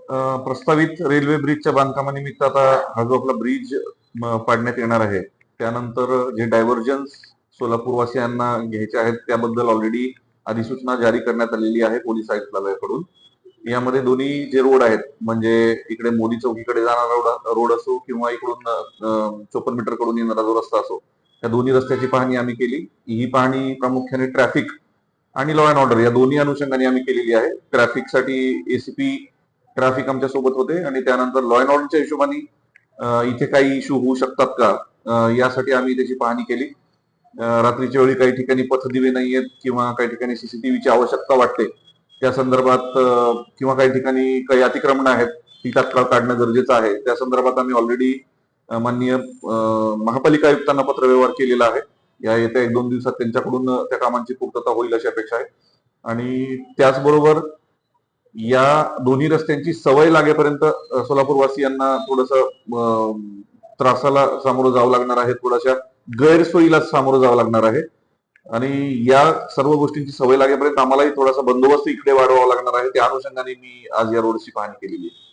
प्रस्तावित रेल्वे ब्रिजच्या बांधकामानिमित्त आता हा जो आपला ब्रिज पाडण्यात येणार आहे, त्यानंतर जे डायव्हर्जन्स सोलापूरवासियांना घ्यायचे आहेत त्याबद्दल ऑलरेडी अधिसूचना जारी करण्यात आलेली आहे पोलीस आयुक्तालयाकडून. यामध्ये दोन्ही जे रोड आहेत, म्हणजे इकडे मोदी चौकीकडे जाणारा रोड असो किंवा इकडून 54 मीटर कडून येणारा जो रस्ता असो, त्या दोन्ही रस्त्याची पाहणी आम्ही केली. ही पाहणी प्रामुख्याने ट्रॅफिक आणि लॉ अँड ऑर्डर या दोन्ही अनुषंगाने आम्ही केलेली आहे. ट्रॅफिकसाठी एसीपी ट्रॅफिक आमच्या सोबत होते आणि त्यानंतर लॉ अँड ऑर्डरच्या हिशोबाने इथे काही इश्यू होऊ शकतात का यासाठी आम्ही त्याची पाहणी केली. रात्रीच्या वेळी काही ठिकाणी पथदिवे नाहीयेत किंवा काही ठिकाणी सीसीटीव्हीची आवश्यकता वाटते, त्या संदर्भात किंवा काही ठिकाणी काही अतिक्रमण आहेत ती तात्काळ काढणं गरजेचं आहे. त्या संदर्भात आम्ही ऑलरेडी माननीय महापालिका आयुक्तांना पत्रव्यवहार केलेला आहे. या येत्या 1-2 दिवसात त्यांच्याकडून त्या कामांची पूर्तता होईल अशी अपेक्षा आहे. आणि त्याचबरोबर या दोन्ही रस्त्यांची सवय लागेपर्यंत सोलापूरवासियांना थोडस त्रासाला सामोरं जावं लागणार आहे, थोड्याशा गैरसोयीला सामोरं जावं लागणार आहे. आणि या सर्व गोष्टींची सवय लागेपर्यंत आम्हालाही थोडासा बंदोबस्त इकडे वाढवावा लागणार आहे. त्या अनुषंगाने मी आज या रोडची पाहणी केलेली आहे.